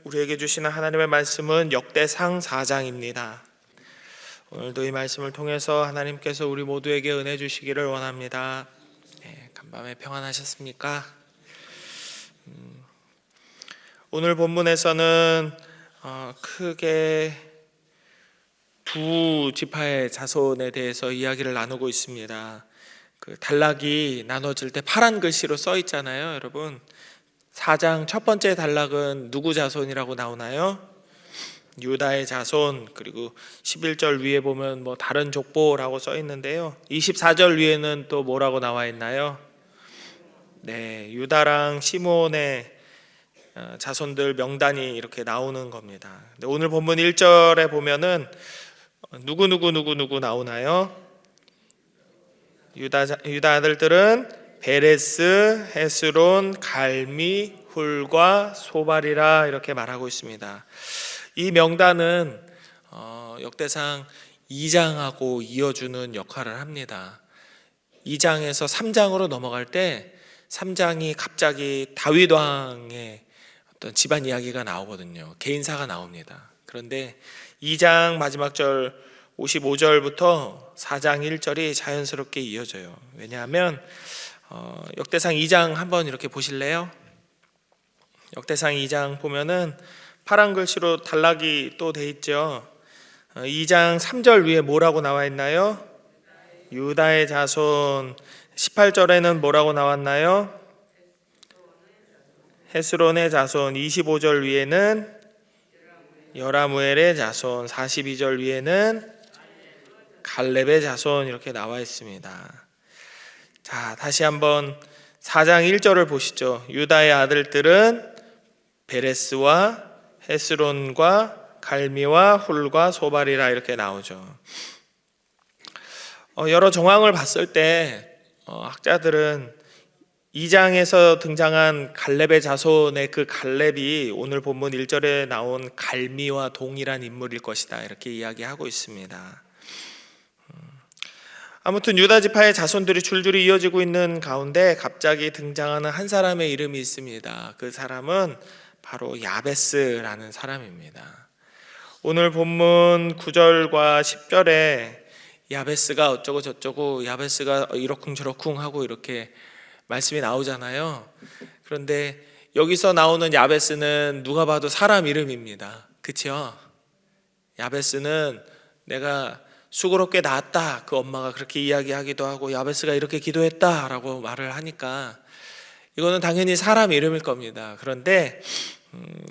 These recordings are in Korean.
우리에게 주시는 하나님의 말씀은 역대상 4장입니다. 오늘도 이 말씀을 통해서 하나님께서 우리 모두에게 은혜 주시기를 원합니다. 간밤에 평안하셨습니까? 오늘 본문에서는 크게 두 지파의 자손에 대해서 이야기를 나누고 있습니다. 그 단락이 나눠질 때 파란 글씨로 써 있잖아요, 여러분. 4장 첫 번째 단락은 누구 자손이라고 나오나요? 유다의 자손. 그리고 11절 위에 보면 다른 족보라고 써 있는데요, 24절 위에는 또 뭐라고 나와 있나요? 유다랑 시므온의 자손들 명단이 이렇게 나오는 겁니다. 오늘 본문 1절에 보면은 누구 나오나요? 유다 아들들은 베레스, 헤스론, 갈미, 훌과 소발이라 이렇게 말하고 있습니다. 이 명단은 역대상 2장하고 이어주는 역할을 합니다. 2장에서 3장으로 넘어갈 때 3장이 갑자기 다윗 왕의 어떤 집안 이야기가 나오거든요. 개인사가 나옵니다. 그런데 2장 마지막 절 55절부터 4장 1절이 자연스럽게 이어져요. 왜냐하면 역대상 2장 한번 이렇게 보실래요? 역대상 2장 보면은 파란 글씨로 단락이 또 돼 있죠. 2장 3절 위에 뭐라고 나와 있나요? 유다의 자손. 18절에는 뭐라고 나왔나요? 헤스론의 자손. 25절 위에는 여라무엘의 자손. 42절 위에는 갈렙의 자손 이렇게 나와 있습니다. 자, 다시 한번 4장 1절을 보시죠. 유다의 아들들은 베레스와 헤스론과 갈미와 훌과 소발이라 이렇게 나오죠. 여러 정황을 봤을 때 학자들은 2장에서 등장한 갈렙의 자손의 그 갈렙이 오늘 본문 1절에 나온 갈미와 동일한 인물일 것이다 이렇게 이야기하고 있습니다. 아무튼 유다 지파의 자손들이 줄줄이 이어지고 있는 가운데 갑자기 등장하는 한 사람의 이름이 있습니다. 그 사람은 바로 야베스라는 사람입니다. 오늘 본문 9절과 10절에 야베스가 어쩌고 저쩌고, 야베스가 이러쿵저러쿵 하고 이렇게 말씀이 나오잖아요. 그런데 여기서 나오는 야베스는 누가 봐도 사람 이름입니다. 그렇죠? 야베스는 내가 수고롭게 낳았다, 그 엄마가 그렇게 이야기하기도 하고, 야베스가 이렇게 기도했다라고 말을 하니까 이거는 당연히 사람 이름일 겁니다. 그런데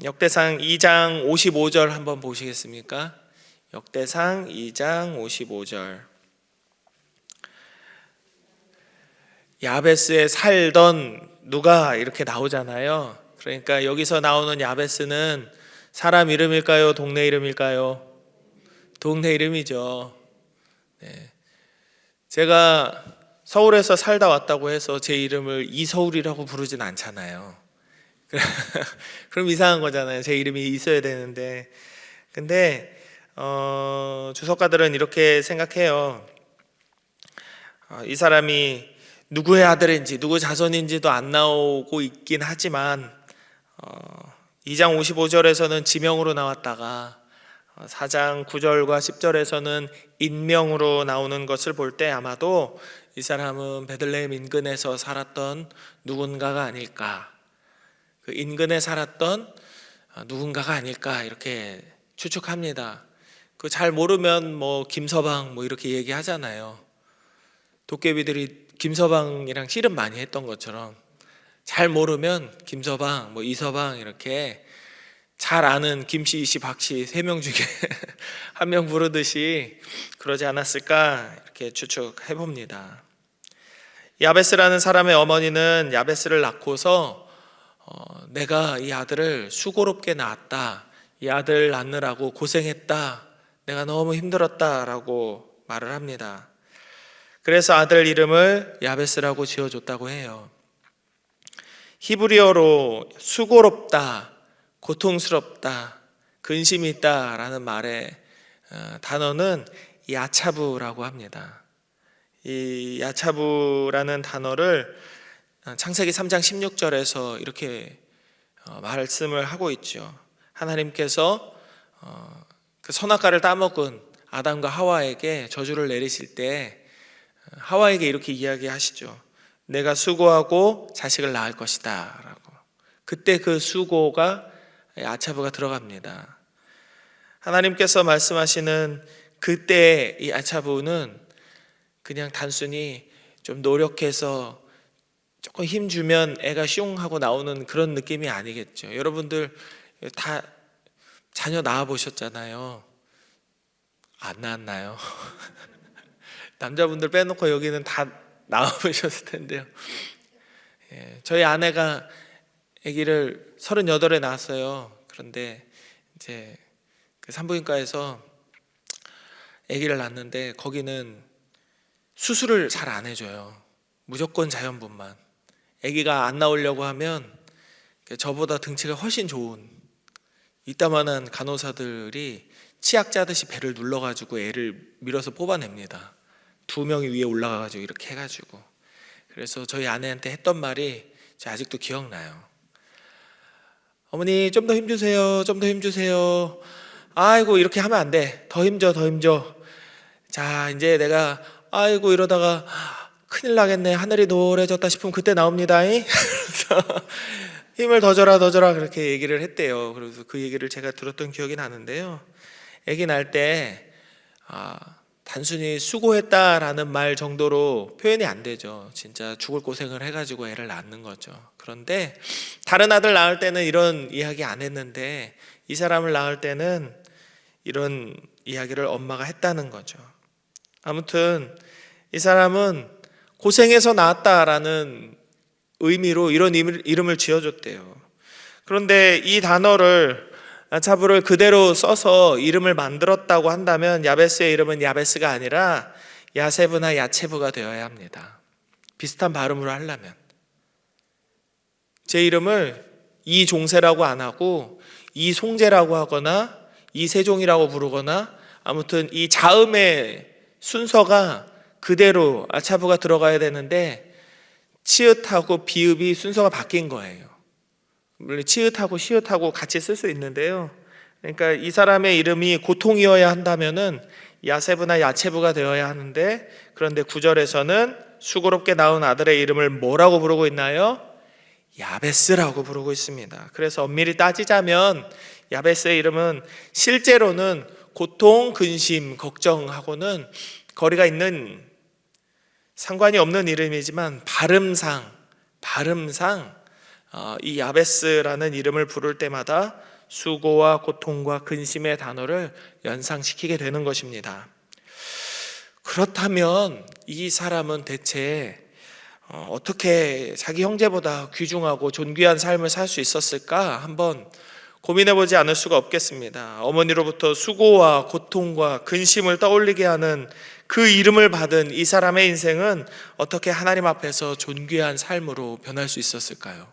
역대상 2장 55절 한번 보시겠습니까? 역대상 2장 55절. 야베스에 살던 누가 이렇게 나오잖아요. 그러니까 여기서 나오는 야베스는 사람 이름일까요? 동네 이름일까요? 동네 이름이죠. 제가 서울에서 살다 왔다고 해서 제 이름을 이서울이라고 부르진 않잖아요. 그럼 이상한 거잖아요. 제 이름이 있어야 되는데. 근데 주석가들은 이렇게 생각해요. 이 사람이 누구의 아들인지 누구 자손인지도 안 나오고 있긴 하지만 2장 55절에서는 지명으로 나왔다가 4장 9절과 10절에서는 인명으로 나오는 것을 볼 때 아마도 이 사람은 베들레헴 인근에서 살았던 누군가가 아닐까, 그 인근에 살았던 누군가가 아닐까 이렇게 추측합니다. 그 잘 모르면 김서방 이렇게 얘기하잖아요. 도깨비들이 김서방이랑 씨름 많이 했던 것처럼 잘 모르면 김서방, 이서방 이렇게 잘 아는 김씨, 이씨, 박씨 3명 중에 한 명 부르듯이 그러지 않았을까 이렇게 추측해 봅니다. 야베스라는 사람의 어머니는 야베스를 낳고서 내가 이 아들을 수고롭게 낳았다, 이 아들 낳느라고 고생했다, 내가 너무 힘들었다라고 말을 합니다. 그래서 아들 이름을 야베스라고 지어줬다고 해요. 히브리어로 수고롭다, 고통스럽다, 근심이 있다라는 말의 단어는 야차부라고 합니다. 이 야차부라는 단어를 창세기 3장 16절에서 이렇게 말씀을 하고 있죠. 하나님께서 그 선악과를 따먹은 아담과 하와에게 저주를 내리실 때 하와에게 이렇게 이야기하시죠. 내가 수고하고 자식을 낳을 것이다 라고. 그때 그 수고가 아차부가 들어갑니다. 하나님께서 말씀하시는 그때 이 아차부는 그냥 단순히 좀 노력해서 조금 힘주면 애가 슝 하고 나오는 그런 느낌이 아니겠죠. 여러분들 다 자녀 낳아보셨잖아요. 안 낳았나요? 남자분들 빼놓고 여기는 다 낳아보셨을 텐데요. 저희 아내가 아기를 38에 낳았어요. 그런데 이제 그 산부인과에서 아기를 낳는데 거기는 수술을 잘 안 해줘요. 무조건 자연분만. 아기가 안 나오려고 하면 저보다 등치가 훨씬 좋은 이따만한 간호사들이 치약 짜듯이 배를 눌러가지고 애를 밀어서 뽑아냅니다. 2명이 위에 올라가가지고 이렇게 해가지고. 그래서 저희 아내한테 했던 말이 아직도 기억나요. 어머니 좀 더 힘주세요. 좀 더 힘주세요. 아이고 이렇게 하면 안 돼. 더 힘줘 더 힘줘. 자 이제 내가 아이고 이러다가 큰일 나겠네. 하늘이 노래졌다 싶으면 그때 나옵니다. 힘을 더 줘라 더 줘라 그렇게 얘기를 했대요. 그래서 그 얘기를 제가 들었던 기억이 나는데요. 아기 낳을 때 단순히 수고했다라는 말 정도로 표현이 안 되죠. 진짜 죽을 고생을 해가지고 애를 낳는 거죠. 그런데 다른 아들 낳을 때는 이런 이야기 안 했는데 이 사람을 낳을 때는 이런 이야기를 엄마가 했다는 거죠. 아무튼 이 사람은 고생해서 낳았다라는 의미로 이런 이름을 지어줬대요. 그런데 이 단어를 아차부를 그대로 써서 이름을 만들었다고 한다면 야베스의 이름은 야베스가 아니라 야세브나 야체브가 되어야 합니다. 비슷한 발음으로 하려면 제 이름을 이종세라고 안 하고 이송재라고 하거나 이세종이라고 부르거나 아무튼 이 자음의 순서가 그대로 아차부가 들어가야 되는데 치읓하고 비읍이 순서가 바뀐 거예요. 물론 치읓하고 시읒하고 같이 쓸 수 있는데요. 그러니까 이 사람의 이름이 고통이어야 한다면은 야세브나 야체부가 되어야 하는데 그런데 9절에서는 수고롭게 낳은 아들의 이름을 뭐라고 부르고 있나요? 야베스라고 부르고 있습니다. 그래서 엄밀히 따지자면 야베스의 이름은 실제로는 고통, 근심, 걱정하고는 거리가 있는 상관이 없는 이름이지만 발음상 이 야베스라는 이름을 부를 때마다 수고와 고통과 근심의 단어를 연상시키게 되는 것입니다. 그렇다면 이 사람은 대체 어떻게 자기 형제보다 귀중하고 존귀한 삶을 살 수 있었을까? 한번 고민해보지 않을 수가 없겠습니다. 어머니로부터 수고와 고통과 근심을 떠올리게 하는 그 이름을 받은 이 사람의 인생은 어떻게 하나님 앞에서 존귀한 삶으로 변할 수 있었을까요?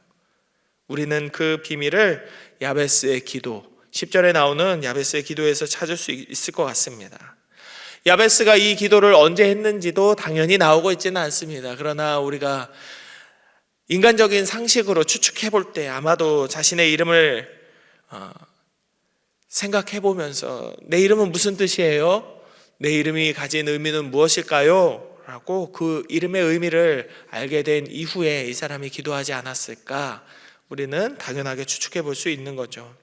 우리는 그 비밀을 야베스의 기도, 10절에 나오는 야베스의 기도에서 찾을 수 있을 것 같습니다. 야베스가 이 기도를 언제 했는지도 당연히 나오고 있지는 않습니다. 그러나 우리가 인간적인 상식으로 추측해 볼 때 아마도 자신의 이름을 생각해 보면서 내 이름은 무슨 뜻이에요? 내 이름이 가진 의미는 무엇일까요? 라고 그 이름의 의미를 알게 된 이후에 이 사람이 기도하지 않았을까? 우리는 당연하게 추측해 볼 수 있는 거죠.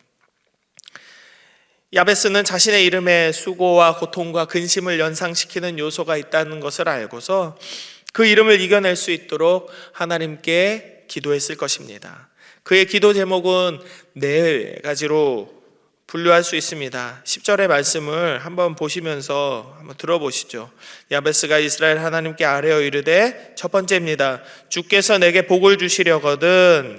야베스는 자신의 이름에 수고와 고통과 근심을 연상시키는 요소가 있다는 것을 알고서 그 이름을 이겨낼 수 있도록 하나님께 기도했을 것입니다. 그의 기도 제목은 4가지로 분류할 수 있습니다. 10절의 말씀을 한번 보시면서 한번 들어보시죠. 야베스가 이스라엘 하나님께 아뢰어 이르되, 첫 번째입니다. 주께서 내게 복을 주시려거든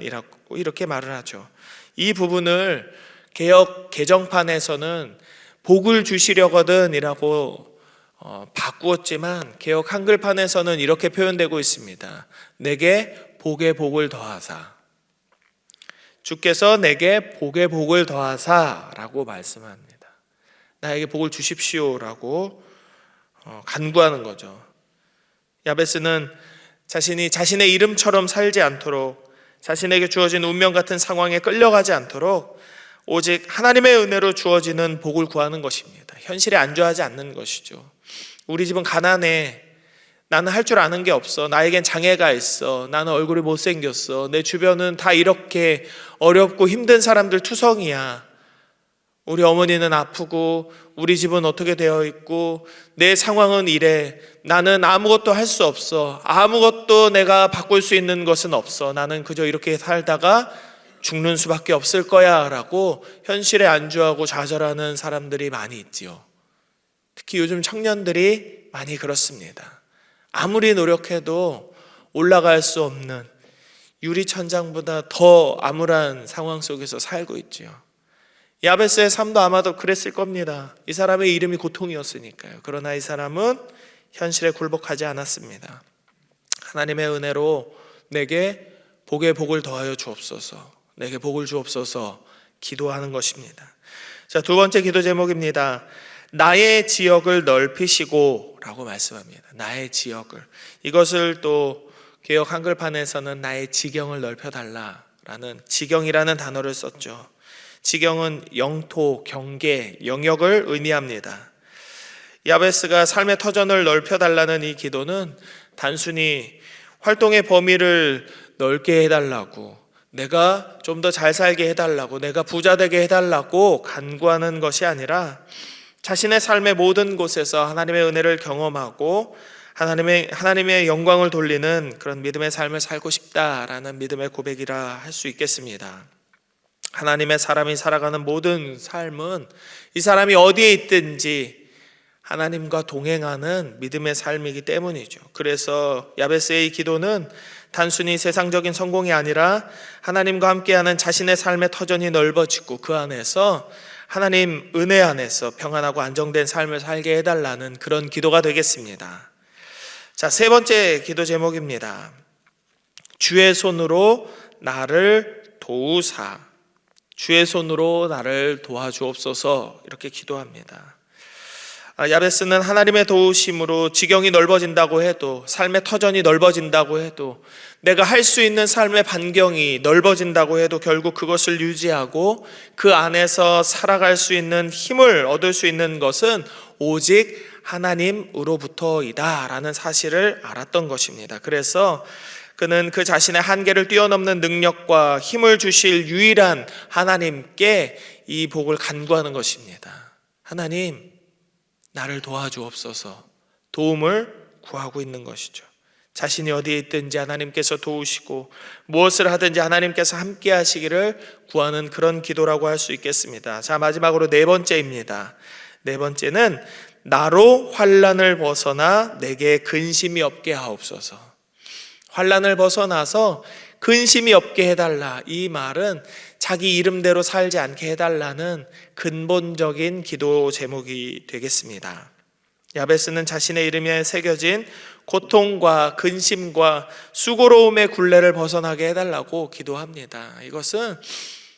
이렇게 말을 하죠. 이 부분을 개역 개정판에서는 복을 주시려거든 이라고 바꾸었지만 개역 한글판에서는 이렇게 표현되고 있습니다. 내게 복의 복을 더하사. 주께서 내게 복의 복을 더하사 라고 말씀합니다. 나에게 복을 주십시오 라고 간구하는 거죠. 야베스는 자신이 자신의 이름처럼 살지 않도록, 자신에게 주어진 운명 같은 상황에 끌려가지 않도록 오직 하나님의 은혜로 주어지는 복을 구하는 것입니다. 현실에 안주하지 않는 것이죠. 우리 집은 가난해. 나는 할 줄 아는 게 없어. 나에겐 장애가 있어. 나는 얼굴이 못생겼어. 내 주변은 다 이렇게 어렵고 힘든 사람들 투성이야. 우리 어머니는 아프고 우리 집은 어떻게 되어 있고 내 상황은 이래. 나는 아무것도 할 수 없어. 아무것도 내가 바꿀 수 있는 것은 없어. 나는 그저 이렇게 살다가 죽는 수밖에 없을 거야 라고 현실에 안주하고 좌절하는 사람들이 많이 있지요. 특히 요즘 청년들이 많이 그렇습니다. 아무리 노력해도 올라갈 수 없는 유리천장보다 더 암울한 상황 속에서 살고 있지요. 야베스의 삶도 아마도 그랬을 겁니다. 이 사람의 이름이 고통이었으니까요. 그러나 이 사람은 현실에 굴복하지 않았습니다. 하나님의 은혜로 내게 복에 복을 더하여 주옵소서, 내게 복을 주옵소서 기도하는 것입니다. 자, 두 번째 기도 제목입니다. 나의 지역을 넓히시고 라고 말씀합니다. 나의 지역을. 이것을 또 개역 한글판에서는 나의 지경을 넓혀달라라는 지경이라는 단어를 썼죠. 지경은 영토, 경계, 영역을 의미합니다. 야베스가 삶의 터전을 넓혀달라는 이 기도는 단순히 활동의 범위를 넓게 해달라고, 내가 좀 더 잘 살게 해달라고, 내가 부자 되게 해달라고 간구하는 것이 아니라 자신의 삶의 모든 곳에서 하나님의 은혜를 경험하고 하나님의 영광을 돌리는 그런 믿음의 삶을 살고 싶다라는 믿음의 고백이라 할 수 있겠습니다. 하나님의 사람이 살아가는 모든 삶은 이 사람이 어디에 있든지 하나님과 동행하는 믿음의 삶이기 때문이죠. 그래서 야베스의 기도는 단순히 세상적인 성공이 아니라 하나님과 함께하는 자신의 삶의 터전이 넓어지고 그 안에서 하나님 은혜 안에서 평안하고 안정된 삶을 살게 해달라는 그런 기도가 되겠습니다. 자, 세 번째 기도 제목입니다. 주의 손으로 나를 도우사. 주의 손으로 나를 도와주옵소서 이렇게 기도합니다. 야베스는 하나님의 도우심으로 지경이 넓어진다고 해도, 삶의 터전이 넓어진다고 해도, 내가 할 수 있는 삶의 반경이 넓어진다고 해도 결국 그것을 유지하고 그 안에서 살아갈 수 있는 힘을 얻을 수 있는 것은 오직 하나님으로부터이다 라는 사실을 알았던 것입니다. 그래서 그는 그 자신의 한계를 뛰어넘는 능력과 힘을 주실 유일한 하나님께 이 복을 간구하는 것입니다. 하나님, 나를 도와주옵소서. 도움을 구하고 있는 것이죠. 자신이 어디에 있든지 하나님께서 도우시고 무엇을 하든지 하나님께서 함께 하시기를 구하는 그런 기도라고 할 수 있겠습니다. 자, 마지막으로 네 번째입니다. 네 번째는 나로 환난을 벗어나 내게 근심이 없게 하옵소서. 환난을 벗어나서 근심이 없게 해달라. 이 말은 자기 이름대로 살지 않게 해달라는 근본적인 기도 제목이 되겠습니다. 야베스는 자신의 이름에 새겨진 고통과 근심과 수고로움의 굴레를 벗어나게 해달라고 기도합니다. 이것은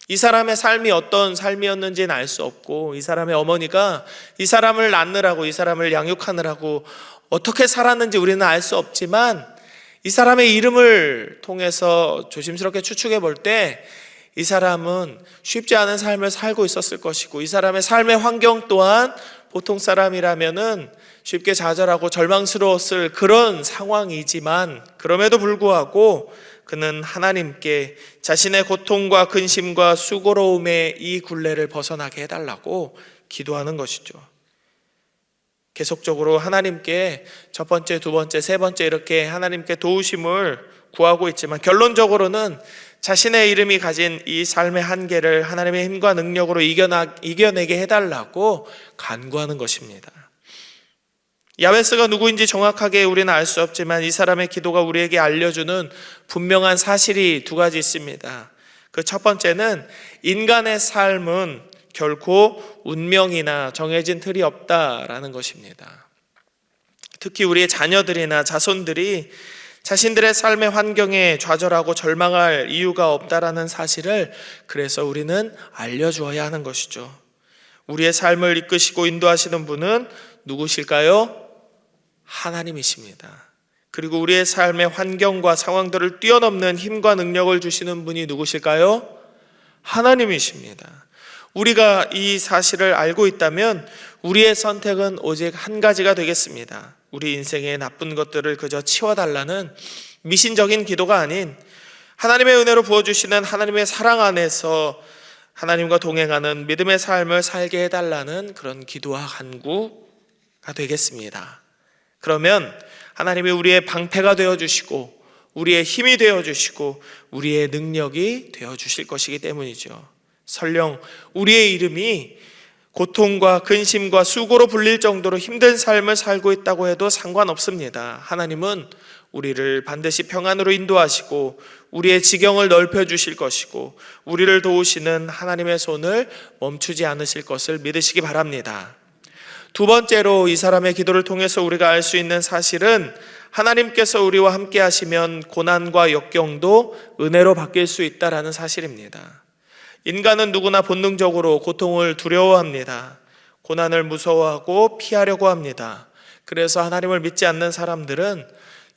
이 사람의 삶이 어떤 삶이었는지는 알 수 없고, 이 사람의 어머니가 이 사람을 낳느라고, 이 사람을 양육하느라고 어떻게 살았는지 우리는 알 수 없지만, 이 사람의 이름을 통해서 조심스럽게 추측해 볼 때 이 사람은 쉽지 않은 삶을 살고 있었을 것이고, 이 사람의 삶의 환경 또한 보통 사람이라면은 쉽게 좌절하고 절망스러웠을 그런 상황이지만, 그럼에도 불구하고 그는 하나님께 자신의 고통과 근심과 수고로움의 이 굴레를 벗어나게 해달라고 기도하는 것이죠. 계속적으로 하나님께 첫 번째, 두 번째, 세 번째 이렇게 하나님께 도우심을 구하고 있지만 결론적으로는 자신의 이름이 가진 이 삶의 한계를 하나님의 힘과 능력으로 이겨내게 해달라고 간구하는 것입니다. 야베스가 누구인지 정확하게 우리는 알 수 없지만 이 사람의 기도가 우리에게 알려주는 분명한 사실이 두 가지 있습니다. 그 첫 번째는 인간의 삶은 결코 운명이나 정해진 틀이 없다라는 것입니다. 특히 우리의 자녀들이나 자손들이 자신들의 삶의 환경에 좌절하고 절망할 이유가 없다라는 사실을 그래서 우리는 알려주어야 하는 것이죠. 우리의 삶을 이끄시고 인도하시는 분은 누구실까요? 하나님이십니다. 그리고 우리의 삶의 환경과 상황들을 뛰어넘는 힘과 능력을 주시는 분이 누구실까요? 하나님이십니다. 우리가 이 사실을 알고 있다면 우리의 선택은 오직 한 가지가 되겠습니다. 우리 인생의 나쁜 것들을 그저 치워달라는 미신적인 기도가 아닌 하나님의 은혜로 부어주시는 하나님의 사랑 안에서 하나님과 동행하는 믿음의 삶을 살게 해달라는 그런 기도와 간구가 되겠습니다. 그러면 하나님이 우리의 방패가 되어주시고 우리의 힘이 되어주시고 우리의 능력이 되어주실 것이기 때문이죠. 설령 우리의 이름이 고통과 근심과 수고로 불릴 정도로 힘든 삶을 살고 있다고 해도 상관없습니다. 하나님은 우리를 반드시 평안으로 인도하시고 우리의 지경을 넓혀주실 것이고 우리를 도우시는 하나님의 손을 멈추지 않으실 것을 믿으시기 바랍니다. 두 번째로 이 사람의 기도를 통해서 우리가 알 수 있는 사실은 하나님께서 우리와 함께 하시면 고난과 역경도 은혜로 바뀔 수 있다는 사실입니다. 인간은 누구나 본능적으로 고통을 두려워합니다. 고난을 무서워하고 피하려고 합니다. 그래서 하나님을 믿지 않는 사람들은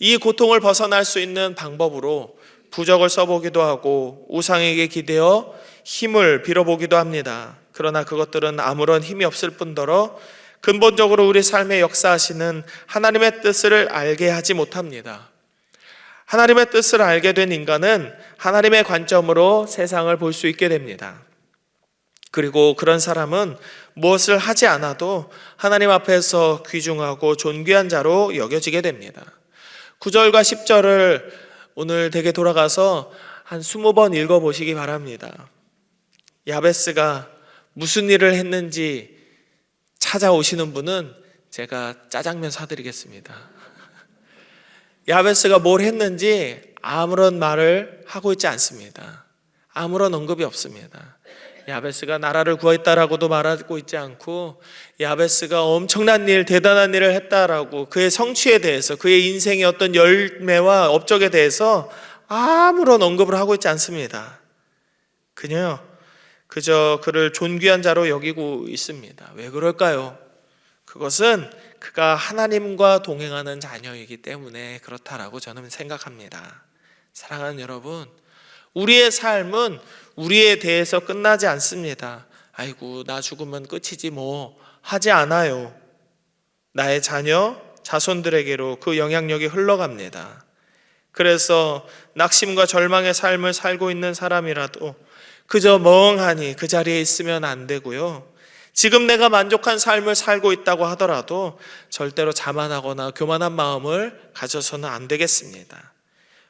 이 고통을 벗어날 수 있는 방법으로 부적을 써보기도 하고 우상에게 기대어 힘을 빌어보기도 합니다. 그러나 그것들은 아무런 힘이 없을 뿐더러 근본적으로 우리 삶에 역사하시는 하나님의 뜻을 알게 하지 못합니다. 하나님의 뜻을 알게 된 인간은 하나님의 관점으로 세상을 볼 수 있게 됩니다. 그리고 그런 사람은 무엇을 하지 않아도 하나님 앞에서 귀중하고 존귀한 자로 여겨지게 됩니다. 9절과 10절을 오늘 댁에 돌아가서 한 20번 읽어보시기 바랍니다. 야베스가 무슨 일을 했는지 찾아오시는 분은 제가 짜장면 사드리겠습니다. 야베스가 뭘 했는지 아무런 말을 하고 있지 않습니다. 아무런 언급이 없습니다. 야베스가 나라를 구했다라고도 말하고 있지 않고 야베스가 엄청난 일, 대단한 일을 했다라고 그의 성취에 대해서 그의 인생의 어떤 열매와 업적에 대해서 아무런 언급을 하고 있지 않습니다. 그저 그를 존귀한 자로 여기고 있습니다. 왜 그럴까요? 그것은 그가 하나님과 동행하는 자녀이기 때문에 그렇다라고 저는 생각합니다. 사랑하는 여러분, 우리의 삶은 우리에 대해서 끝나지 않습니다. 아이고 나 죽으면 끝이지 뭐 하지 않아요. 나의 자녀, 자손들에게로 그 영향력이 흘러갑니다. 그래서 낙심과 절망의 삶을 살고 있는 사람이라도 그저 멍하니 그 자리에 있으면 안 되고요. 지금 내가 만족한 삶을 살고 있다고 하더라도 절대로 자만하거나 교만한 마음을 가져서는 안 되겠습니다.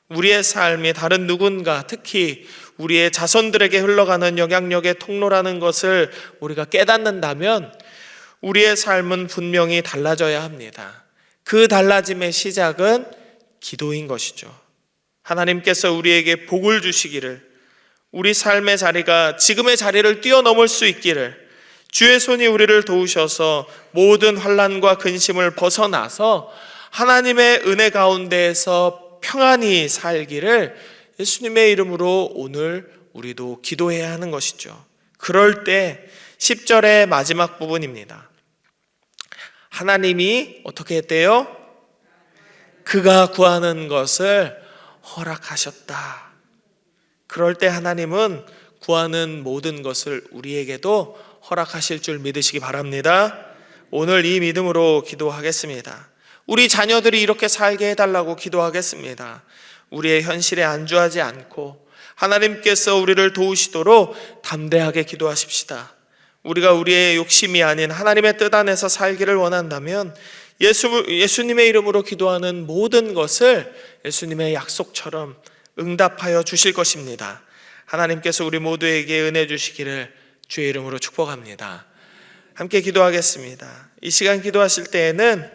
우리의 삶이 다른 누군가, 특히 우리의 자손들에게 흘러가는 영향력의 통로라는 것을 우리가 깨닫는다면 우리의 삶은 분명히 달라져야 합니다. 그 달라짐의 시작은 기도인 것이죠. 하나님께서 우리에게 복을 주시기를, 우리 삶의 자리가 지금의 자리를 뛰어넘을 수 있기를, 주의 손이 우리를 도우셔서 모든 환난과 근심을 벗어나서 하나님의 은혜 가운데에서 평안히 살기를 예수님의 이름으로 오늘 우리도 기도해야 하는 것이죠. 그럴 때 10절의 마지막 부분입니다. 하나님이 어떻게 했대요? 그가 구하는 것을 허락하셨다. 그럴 때 하나님은 구하는 모든 것을 우리에게도 허락하실 줄 믿으시기 바랍니다. 오늘 이 믿음으로 기도하겠습니다. 우리 자녀들이 이렇게 살게 해달라고 기도하겠습니다. 우리의 현실에 안주하지 않고 하나님께서 우리를 도우시도록 담대하게 기도하십시다. 우리가 우리의 욕심이 아닌 하나님의 뜻 안에서 살기를 원한다면 예수님의 이름으로 기도하는 모든 것을 예수님의 약속처럼 응답하여 주실 것입니다. 하나님께서 우리 모두에게 은혜 주시기를 주의 이름으로 축복합니다. 함께 기도하겠습니다. 이 시간 기도하실 때에는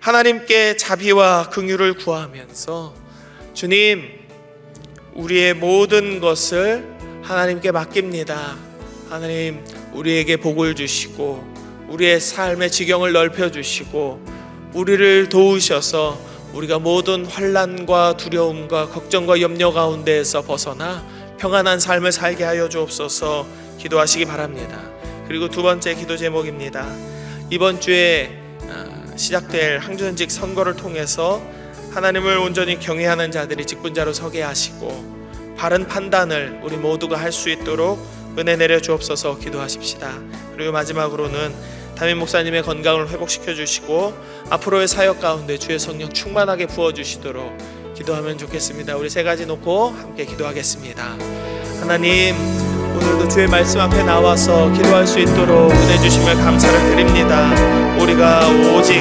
하나님께 자비와 긍휼을 구하면서 주님, 우리의 모든 것을 하나님께 맡깁니다. 하나님, 우리에게 복을 주시고 우리의 삶의 지경을 넓혀주시고 우리를 도우셔서 우리가 모든 환난과 두려움과 걱정과 염려 가운데에서 벗어나 평안한 삶을 살게 하여 주옵소서 기도하시기 바랍니다. 그리고 두 번째 기도 제목입니다. 이번 주에 시작될 항전직 선거를 통해서 하나님을 온전히 경외하는 자들이 직분자로 서게 하시고 바른 판단을 우리 모두가 할 수 있도록 은혜 내려 주옵소서 기도하십시다. 그리고 마지막으로는 담임 목사님의 건강을 회복시켜 주시고 앞으로의 사역 가운데 주의 성령 충만하게 부어주시도록 기도하면 좋겠습니다. 우리 세 가지 놓고 함께 기도하겠습니다. 하나님, 오늘도 주의 말씀 앞에 나와서 기도할 수 있도록 은혜 주심을 감사를 드립니다. 우리가 오직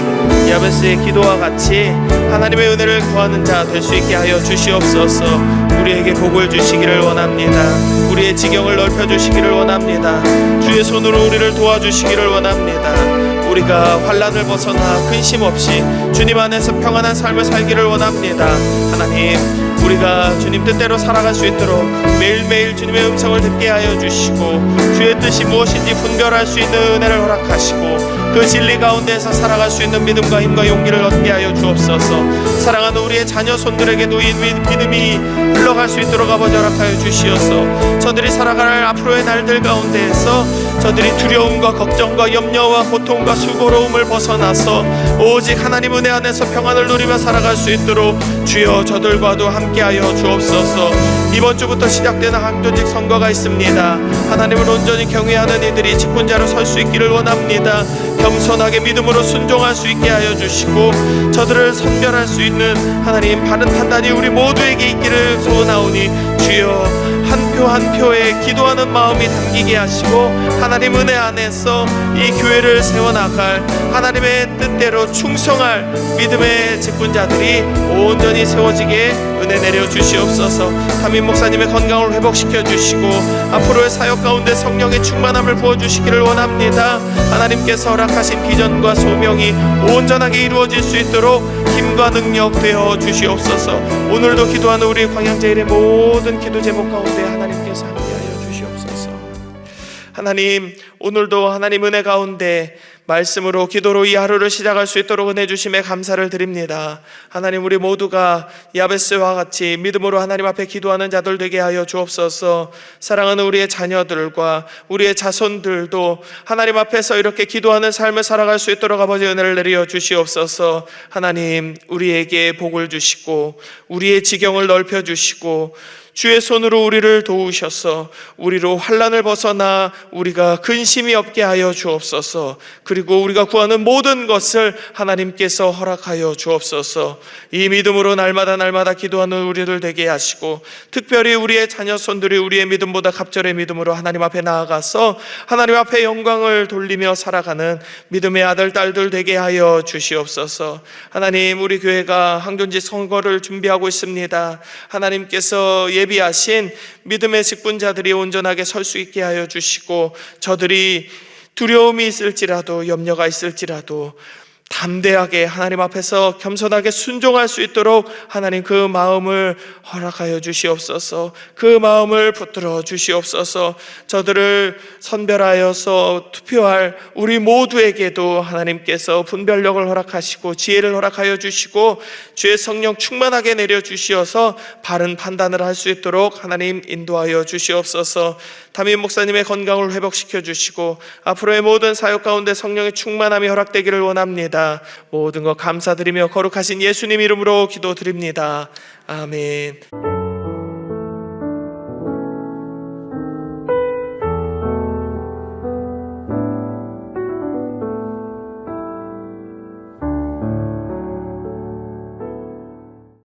야베스의 기도와 같이 하나님의 은혜를 구하는 자 될 수 있게 하여 주시옵소서. 우리에게 복을 주시기를 원합니다. 우리의 지경을 넓혀주시기를 원합니다. 주의 손으로 우리를 도와주시기를 원합니다. 우리가 환난을 벗어나 근심 없이 주님 안에서 평안한 삶을 살기를 원합니다. 하나님, 우리가 주님 뜻대로 살아갈 수 있도록 매일매일 주님의 음성을 듣게 하여 주시고 주의 뜻이 무엇인지 분별할 수 있는 은혜를 허락하시고 그 진리 가운데서 살아갈 수 있는 믿음과 힘과 용기를 얻게 하여 주옵소서. 사랑하는 우리의 자녀 손들에게도 이 믿음이 흘러갈 수 있도록 아버지 허락하여 주시옵소서. 저들이 살아갈 앞으로의 날들 가운데에서 저들이 두려움과 걱정과 염려와 고통과 수고로움을 벗어나서 오직 하나님 은혜 안에서 평안을 누리며 살아갈 수 있도록 주여 저들과도 함께하여 주옵소서. 이번 주부터 시작되는 항전직 선거가 있습니다. 하나님을 온전히 경외하는 이들이 직분자로 설 수 있기를 원합니다. 겸손하게 믿음으로 순종할 수 있게 하여 주시고 저들을 선별할 수 있는 하나님 바른 판단이 우리 모두에게 있기를 소원하오니 주여 한 표 한 표에 기도하는 마음이 담기게 하시고 하나님 은혜 안에서 이 교회를 세워나갈 하나님의 뜻대로 충성할 믿음의 직분자들이 온전히 세워지게 은혜 내려 주시옵소서. 담임 목사님의 건강을 회복시켜 주시고 앞으로의 사역 가운데 성령의 충만함을 부어주시기를 원합니다. 하나님께서 허락하신 비전과 소명이 온전하게 이루어질 수 있도록 힘과 능력 되어 주시옵소서. 오늘도 기도하는 우리 광양제일의 모든 기도 제목 가운데 하나님께서 함께하여 주시옵소서. 하나님, 오늘도 하나님 은혜 가운데 말씀으로 기도로 이 하루를 시작할 수 있도록 은혜 주심에 감사를 드립니다. 하나님, 우리 모두가 야베스와 같이 믿음으로 하나님 앞에 기도하는 자들 되게 하여 주옵소서. 사랑하는 우리의 자녀들과 우리의 자손들도 하나님 앞에서 이렇게 기도하는 삶을 살아갈 수 있도록 아버지 은혜를 내려 주시옵소서. 하나님, 우리에게 복을 주시고 우리의 지경을 넓혀 주시고 주의 손으로 우리를 도우셔서 우리로 환난을 벗어나 우리가 근심이 없게 하여 주옵소서. 그리고 우리가 구하는 모든 것을 하나님께서 허락하여 주옵소서. 이 믿음으로 날마다 기도하는 우리들 되게 하시고 특별히 우리의 자녀손들이 우리의 믿음보다 갑절의 믿음으로 하나님 앞에 나아가서 하나님 앞에 영광을 돌리며 살아가는 믿음의 아들 딸들 되게 하여 주시옵소서. 하나님, 우리 교회가 항전지 선거를 준비하고 있습니다. 하나님께서 예비하신 믿음의 직분자들이 온전하게 설 수 있게 하여 주시고 저들이 두려움이 있을지라도 염려가 있을지라도 담대하게 하나님 앞에서 겸손하게 순종할 수 있도록 하나님 그 마음을 허락하여 주시옵소서. 그 마음을 붙들어 주시옵소서. 저들을 선별하여서 투표할 우리 모두에게도 하나님께서 분별력을 허락하시고 지혜를 허락하여 주시고 주의 성령 충만하게 내려 주시어서 바른 판단을 할 수 있도록 하나님 인도하여 주시옵소서. 담임 목사님의 건강을 회복시켜 주시고 앞으로의 모든 사역 가운데 성령의 충만함이 허락되기를 원합니다. 모든 것 감사드리며 거룩하신 예수님 이름으로 기도드립니다. 아멘.